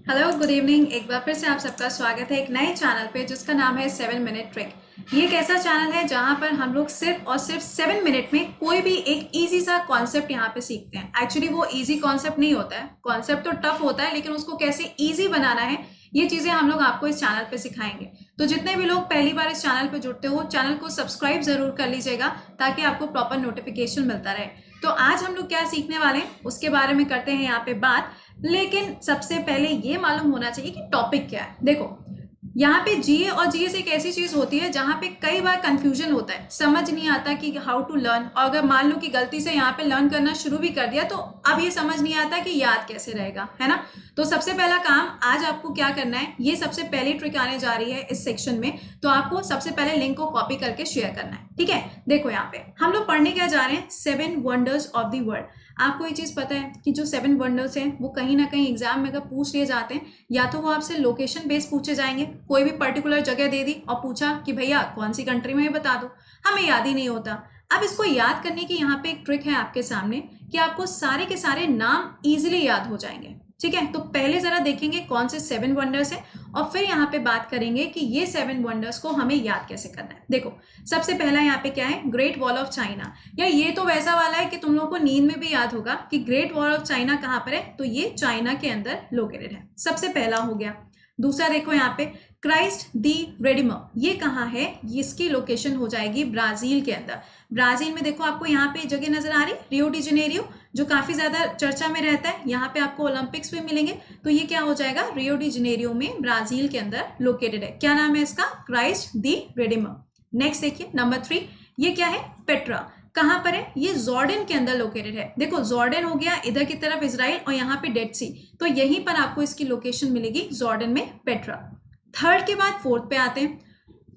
Hello good evening. एक बार फिर से आप सबका स्वागत है एक नए चैनल पे जिसका नाम है 7 मिनट ट्रिक। ये एक ऐसा चैनल है जहां पर हम लोग सिर्फ और सिर्फ 7 मिनट में कोई भी एक इजी सा कॉन्सेप्ट यहाँ पे सीखते हैं। एक्चुअली वो इजी कॉन्सेप्ट नहीं होता है, कॉन्सेप्ट तो टफ होता है, लेकिन उसको कैसे इजी बनाना है ये चीजें हम लोग आपको इस चैनल पे सिखाएंगे। तो जितने भी लोग पहली बार इस चैनल पे जुड़ते हो, चैनल को सब्सक्राइब जरूर कर लीजिएगा ताकि आपको प्रॉपर नोटिफिकेशन मिलता रहे। तो आज हम लोग क्या सीखने वाले हैं उसके बारे में करते हैं यहाँ पे बात। लेकिन सबसे पहले ये मालूम होना चाहिए कि टॉपिक क्या है। देखो, यहाँ पे जीए और जीएस एक ऐसी चीज होती है जहाँ पे कई बार कंफ्यूजन होता है, समझ नहीं आता कि हाउ टू लर्न। और अगर मान लो कि गलती से यहाँ पे लर्न करना शुरू भी कर दिया तो अब ये समझ नहीं आता कि याद कैसे रहेगा, है ना। तो सबसे पहला काम आज आपको क्या करना है, ये सबसे पहली ट्रिक आने जा रही है इस सेक्शन में। तो आपको सबसे पहले लिंक को कॉपी करके शेयर करना है, ठीक है। देखो यहाँ पे हम लोग पढ़ने क्या जा रहे हैं, 7 वंडर्स ऑफ द वर्ल्ड। आपको ये चीज पता है कि जो 7 वंडर्स हैं वो कहीं ना कहीं एग्जाम में अगर पूछ लिए जाते हैं, या तो वो आपसे लोकेशन बेस्ड पूछे जाएंगे, कोई भी पर्टिकुलर जगह दे दी और पूछा कि भैया कौन सी कंट्री में है बता दो, हमें याद ही नहीं होता। अब इसको याद करने की यहाँ पे एक ट्रिक है आपके सामने कि आपको सारे के सारे नाम इजीली याद हो जाएंगे, ठीक है। तो पहले जरा देखेंगे कौन से 7 वंडर्स हैं और फिर यहाँ पे बात करेंगे कि ये 7 वंडर्स को हमें याद कैसे करना है। देखो, सबसे पहला यहाँ पे क्या है, ग्रेट वॉल ऑफ चाइना। या ये तो वैसा वाला है कि तुम लोगों को नींद में भी याद होगा कि ग्रेट वॉल ऑफ चाइना कहाँ पर है, तो ये चाइना के अंदर लोकेटेड है। सबसे पहला हो गया। दूसरा देखो यहाँ पे क्राइस्ट दी रेडिमर, ये कहाँ है, इसकी लोकेशन हो जाएगी ब्राजील के अंदर। ब्राजील में देखो आपको यहाँ पे जगह नजर आ रही, रियो डी जेनेरियो, जो काफी ज्यादा चर्चा में रहता है। यहाँ पे आपको ओलंपिक्स भी मिलेंगे, तो ये क्या हो जाएगा, रियो डी जेनेरियो में ब्राजील के अंदर लोकेटेड है। क्या नाम है इसका, क्राइस्ट दी रेडिमर। नेक्स्ट देखिए नंबर 3, ये क्या है, पेट्रा। कहाँ पर है, ये जॉर्डन के अंदर लोकेटेड है। देखो जॉर्डन हो गया इधर की तरफ इजराइल और यहाँ पे डेड सी, तो यहीं पर आपको इसकी लोकेशन मिलेगी जॉर्डन में, पेट्रा। थर्ड के बाद फोर्थ पे आते हैं।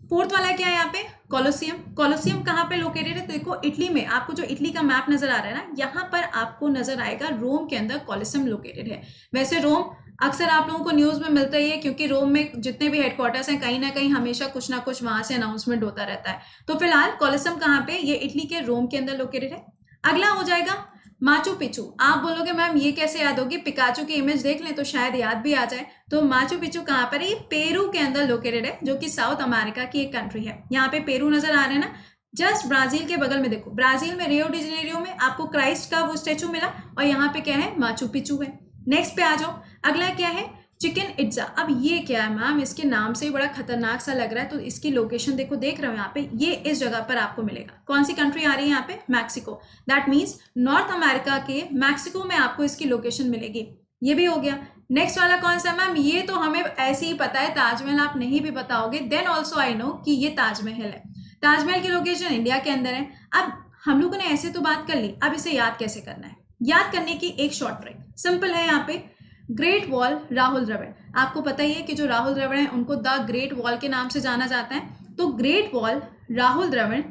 फोर्थ वाला क्या है यहाँ पे, कोलोसियम। कोलोसियम कहाँ पे लोकेटेड है, तो देखो इटली में, आपको जो इटली का मैप नजर आ रहा है ना, यहाँ पर आपको नजर आएगा रोम के अंदर कोलोसियम लोकेटेड है। वैसे रोम अक्सर आप लोगों को न्यूज में मिलता ही है, क्योंकि रोम में जितने भी हेडक्वार्टर्स हैं कहीं ना कहीं हमेशा कुछ ना कुछ वहां से अनाउंसमेंट होता रहता है। तो फिलहाल कोलोसियम कहाँ पे, ये इटली के रोम के अंदर लोकेटेड है। अगला हो जाएगा माचू पिचू। आप बोलोगे मैम ये कैसे याद होगी, पिकाचू की इमेज देख लें तो शायद याद भी आ जाए। तो माचू पिचू कहाँ पर है, ये पेरू के अंदर लोकेटेड है, जो कि साउथ अमेरिका की एक कंट्री है। यहाँ पे पेरू नजर आ रहा है ना, जस्ट ब्राजील के बगल में। देखो ब्राजील में रियो डी जेनेरियो में आपको क्राइस्ट का वो स्टेचू मिला और यहाँ पे क्या है, माचू पिचू है। नेक्स्ट पे आ जाओ, अगला क्या है, चिकन इट्जा। अब ये क्या है मैम, इसके नाम से ही बड़ा खतरनाक सा लग रहा है। तो इसकी लोकेशन देखो, देख रहे हो यहाँ पे, ये इस जगह पर आपको मिलेगा। कौन सी कंट्री आ रही है यहाँ पे, Mexico. That means north America के मैक्सिको में आपको इसकी लोकेशन मिलेगी। ये भी हो गया। नेक्स्ट वाला कौन सा मैम, ये तो हमें ऐसे ही पता है, ताजमहल आप नहीं भी बताओगे देन ऑल्सो आई नो कि ये ताजमहल है। ताजमहल की लोकेशन इंडिया के अंदर है। अब हम लोगों ने ऐसे तो बात कर ली, अब इसे याद कैसे करना है। याद करने की एक शॉर्ट ट्रिक सिंपल है। यहाँ पे ग्रेट वॉल राहुल द्रविड़, आपको पता ही है कि जो राहुल द्रविड़ है उनको द ग्रेट वॉल के नाम से जाना जाता है। तो great wall Rahul Dravid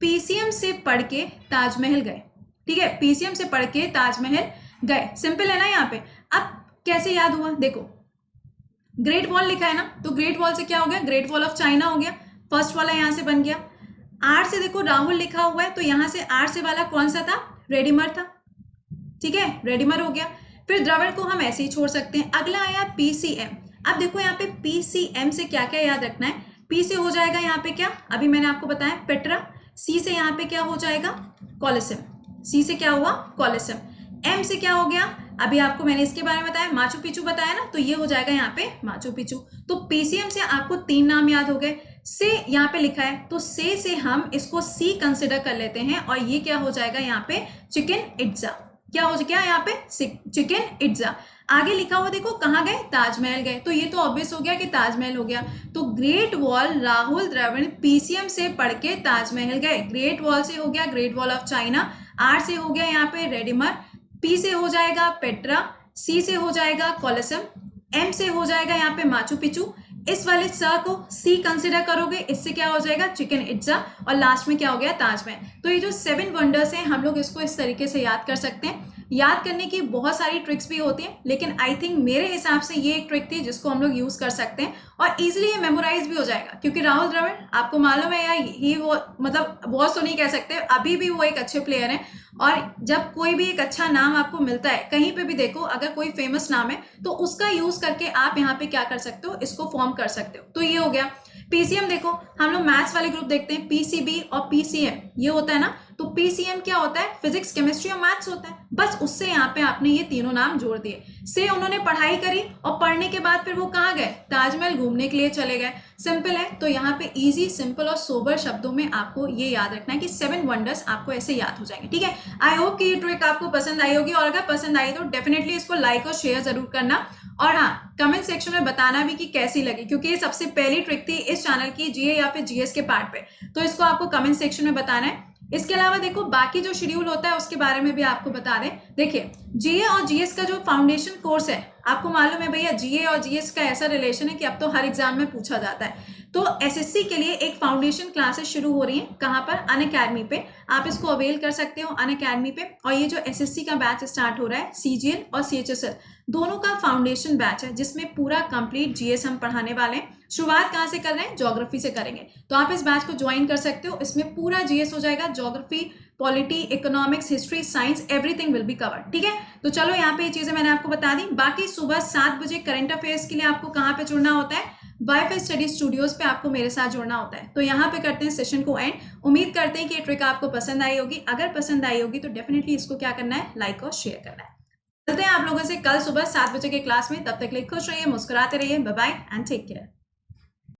PCM से पढ़ के ताजमहल गए, ठीक है, पीसीएम से पढ़ के ताजमहल गए। सिंपल है ना यहाँ पे। अब कैसे याद हुआ, देखो ग्रेट वॉल लिखा है ना, तो ग्रेट वॉल से क्या हो गया, ग्रेट वॉल ऑफ चाइना हो गया। फर्स्ट वाला यहाँ से बन गया। आर से देखो राहुल लिखा हुआ है, तो यहाँ से आर से वाला कौन सा था, रेडिमर था, ठीक है, रेडिमर हो गया। फिर द्रविड़ को हम ऐसे ही छोड़ सकते हैं। अगला आया पीसीएम। अब देखो यहाँ पे पीसीएम से क्या क्या याद रखना है। पी से हो जाएगा यहाँ पे क्या, अभी मैंने आपको बताया पेट्रा। सी से यहाँ पे क्या हो जाएगा, कोलोसियम। सी से क्या हुआ, कोलोसियम। एम से क्या हो गया, अभी आपको मैंने इसके बारे में बताया, माचू पिचू बताया ना, तो ये हो जाएगा यहाँ पे माचू पिचू। तो पीसीएम से आपको 3 नाम याद हो गए। से यहाँ पे लिखा है, तो से हम इसको सी कंसिडर कर लेते हैं और ये क्या हो जाएगा यहाँ पे, चिकन इट्जा। क्या हो गया यहाँ पे, चिकन इट्जा। आगे लिखा हुआ देखो कहाँ गए, ताजमहल गए, तो ये तो ऑब्वियस हो गया कि ताजमहल हो गया। तो great wall Rahul Dravid PCM से पढ़ के ताजमहल गए। ग्रेट वॉल से हो गया great wall of China. R से हो गया यहाँ पे रेडिमर। पी से हो जाएगा पेट्रा। सी से हो जाएगा कोलोसियम। एम से हो जाएगा यहाँ पे माचू पिचू। इस वाले स को सी कंसिडर करोगे, इससे क्या हो जाएगा, चिकन इट्जा। और लास्ट में क्या हो गया, ताजमहल। तो ये जो 7 वंडर्स हैं हम लोग इसको इस तरीके से याद कर सकते हैं। याद करने की बहुत सारी ट्रिक्स भी होती हैं, लेकिन आई थिंक मेरे हिसाब से ये एक ट्रिक थी जिसको हम लोग यूज कर सकते हैं और इजीली ये मेमोराइज भी हो जाएगा। क्योंकि राहुल द्रविड़ आपको मालूम है यार, ही वो मतलब बहुत तो नहीं कह सकते, अभी भी वो एक अच्छे प्लेयर हैं। और जब कोई भी एक अच्छा नाम आपको मिलता है कहीं पे भी देखो, अगर कोई फेमस नाम है तो उसका यूज करके आप यहाँ पे क्या कर सकते हो, इसको फॉर्म कर सकते हो। तो ये हो गया। पीसीएम देखो, हम लोग मैथ्स वाले ग्रुप देखते हैं, पीसीबी और पीसीएम ये होता है ना। तो पीसीएम क्या होता है, फिजिक्स केमिस्ट्री और मैथ्स होता है। बस उससे यहाँ पे आपने ये तीनों नाम जोड़ दिए। से उन्होंने पढ़ाई करी और पढ़ने के बाद फिर वो कहाँ गए, ताजमहल घूमने के लिए चले गए। सिंपल है। तो यहाँ पे इजी, सिंपल और सोबर शब्दों में आपको ये याद रखना है कि 7 वंडर्स आपको ऐसे याद हो जाएंगे। ठीक है, आई होप कि ये ट्रिक आपको पसंद आई होगी, और अगर पसंद आई तो डेफिनेटली इसको लाइक और शेयर जरूर करना। और हाँ, कमेंट सेक्शन में बताना भी कि कैसी लगी, क्योंकि ये सबसे पहली ट्रिक थी इस चैनल की जीए या फिर जीएस के पार्ट पे। तो इसको आपको कमेंट सेक्शन में बताना है। इसके अलावा देखो, बाकी जो शेड्यूल होता है उसके बारे में भी आपको बता दें। देखिए, जीए और जीएस का जो फाउंडेशन कोर्स है, आपको मालूम है भैया जीए और जीएस का ऐसा रिलेशन है कि अब तो हर एग्जाम में पूछा जाता है। तो एसएससी के लिए एक फाउंडेशन क्लासेस शुरू हो रही हैं। कहाँ पर, अनअकैडमी पे। आप इसको अवेल कर सकते हो अनअकैडमी पे। और ये जो एसएससी का बैच स्टार्ट हो रहा है, सीजीएल और सीएचएसएल दोनों का फाउंडेशन बैच है, जिसमें पूरा कंप्लीट जीएस हम पढ़ाने वाले हैं। शुरुआत कहाँ से कर रहे हैं, ज्योग्राफी से करेंगे। तो आप इस बैच को ज्वाइन कर सकते हो। इसमें पूरा जीएस हो जाएगा, geography, polity, economics, history, science, everything will be covered. ठीक है, तो चलो यहाँ पे ये चीजें मैंने आपको बता दी। बाकी सुबह 7 बजे करंट अफेयर्स के लिए आपको कहाँ पे जुड़ना होता है, वाईफाई स्टडी स्टूडियोज पे आपको मेरे साथ जुड़ना होता है। तो यहाँ पे करते हैं सेशन को एंड। उम्मीद करते हैं कि ये ट्रिक आपको पसंद आई होगी। अगर पसंद आई होगी तो डेफिनेटली इसको क्या करना है, लाइक और शेयर करना है। मिलते हैं आप लोगों से कल सुबह 7 बजे के क्लास में। तब तक के लिए खुश रहिए, मुस्कुराते रहिए। Bye bye and take care.